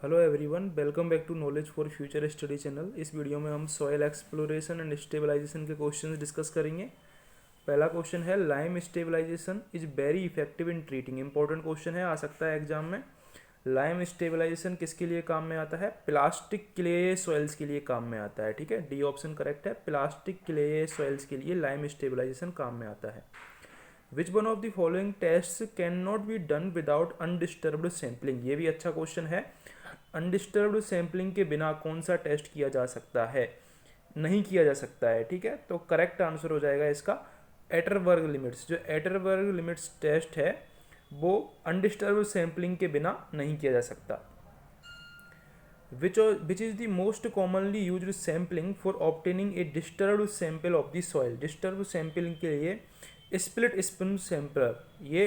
Hello everyone, welcome back to knowledge for future study channel. इस video में हम soil exploration and stabilization के questions discuss करेंगे। पहला क्वेश्चन है, lime stabilization is very effective in treating. Important question है, आ सकता है एग्जाम में। लाइम स्टेबलाइजेशन किसके लिए काम में आता है? प्लास्टिक क्ले सॉइल्स के लिए काम में आता है। ठीक है, डी ऑप्शन करेक्ट है। प्लास्टिक क्ले सॉइल्स के लिए लाइम स्टेबलाइजेशन काम में आता है। Which one of the following test can not be done without undisturbed sampling. ये भी अच्छा क्वेश्चन है। अनडिस्टर्ब्ड सैम्पलिंग के बिना कौन सा टेस्ट किया जा सकता है? नहीं किया जा सकता है। ठीक है, तो करेक्ट आंसर हो जाएगा इसका एटरबर्ग लिमिट्स। जो एटरबर्ग लिमिट्स टेस्ट है वो अनडिस्टर्ब्ड सैम्पलिंग के बिना नहीं किया जा सकता। Which is the most commonly used sampling for obtaining a disturbed sample of the soil. Disturbed sampling के लिए स्प्लिट स्पून सैंपलर ये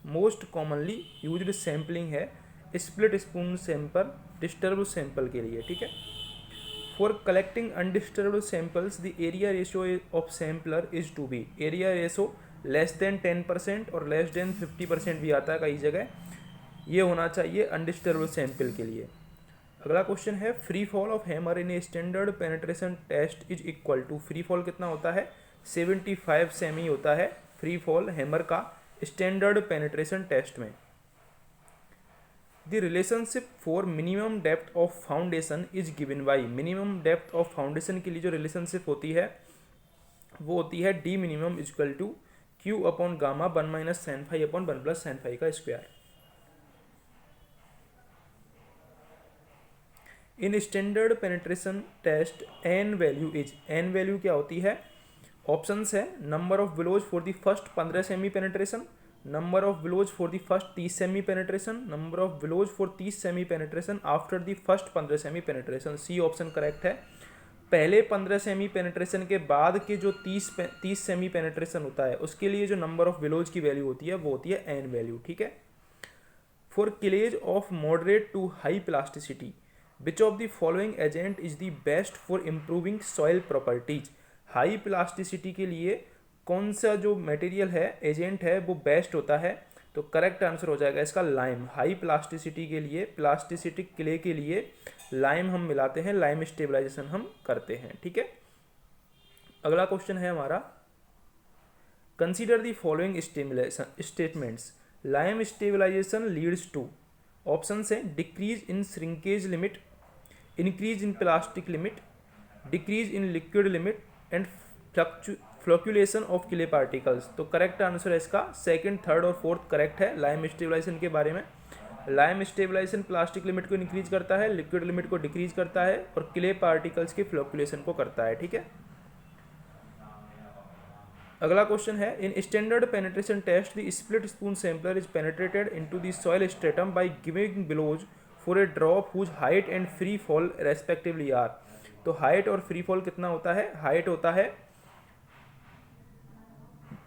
मोस्ट कॉमनली यूज्ड सैम्पलिंग है। Split spoon sample disturbed sample के लिए। ठीक है, for collecting undisturbed samples the area ratio of sampler is to be. Area ratio less than 10% और less than 50% भी आता है कई जगह। ये होना चाहिए अनडिस्टर्ब्ड सैंपल के लिए। अगला क्वेश्चन है, free fall of hammer in a standard penetration test is equal to. Free fall कितना होता है? 75 सेमी होता है फ्री फॉल हैमर का स्टैंडर्ड पेनिट्रेशन टेस्ट में। The relationship for minimum depth of foundation is given by. Minimum depth of foundation के लिए जो रिलेशनशिप होती है वो होती है D minimum is equal to Q upon gamma 1 minus sine phi upon 1 plus sign phi का square. In standard penetration test N value is. N value क्या होती है? ऑप्शंस है, number of blows for the first 15 सेमी penetration, number of blows for the first 30 सेमी penetration, number of blows for 30 सेमी penetration after the first 15 सेमी penetration. C option correct है। पहले 15 सेमी पेनिट्रेशन के बाद के जो 30 सेमी पेनिट्रेशन होता है उसके लिए जो नंबर ऑफ विलोज की वैल्यू होती है वो होती है एन वैल्यू। ठीक है, for clays of moderate to high plasticity which of the following agent is the best for improving soil properties. High plasticity के लिए कौन सा जो मटेरियल है, एजेंट है, वो बेस्ट होता है? तो करेक्ट आंसर हो जाएगा इसका लाइम। हाई प्लास्टिसिटी के लिए, प्लास्टिसिटिक क्ले के लिए लाइम हम मिलाते हैं, लाइम स्टेबलाइजेशन हम करते हैं। ठीक है, अगला क्वेश्चन है हमारा, consider the following statements. Lime stabilization leads to. Option है, decrease in shrinkage limit, increase in plastic limit, decrease in liquid limit and fluctuation of clay particles. तो करेक्ट आंसर है इसका सेकंड, थर्ड और fourth correct है lime stabilization के बारे में। Lime stabilization plastic limit को इंक्रीज करता है, लिक्विड लिमिट को डिक्रीज करता है और क्ले पार्टिकल्स के फ्लक्चुएशन को करता है। ठीक है, अगला क्वेश्चन है, in standard penetration test the split spoon sampler is penetrated into the soil stratum by giving blows for a drop whose height and free fall respectively are. तो height और फ्री फॉल कितना होता है? Height होता है,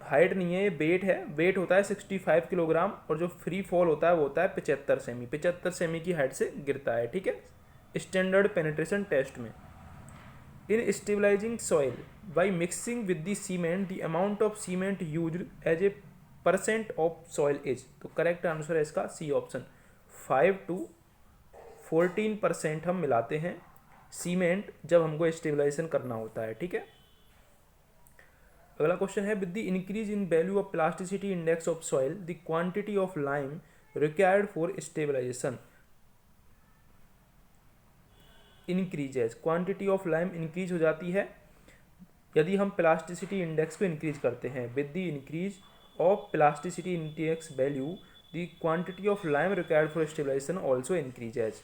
height नहीं है ये वेट है, वेट होता है 65 किलोग्राम और जो फ्री फॉल होता है वो होता है 75 सेमी। 75 सेमी की हाइट से गिरता है। ठीक है, स्टैंडर्ड पेनिट्रेशन टेस्ट में। In stabilizing soil by mixing with the cement the amount of cement used as a percent of soil is. तो करेक्ट आंसर है इसका सी ऑप्शन, 5 to 14% हम मिलाते हैं सीमेंट जब हमको स्टेबलाइजेशन करना होता है। ठीक है, अगला क्वेश्चन है, with the increase in value of plasticity index of soil the quantity of lime required for stabilization increases. Quantity of lime increase हो जाती है यदि हम प्लास्टिसिटी इंडेक्स को इंक्रीज करते हैं। With the increase of plasticity index value the quantity of lime required for stabilization also increases.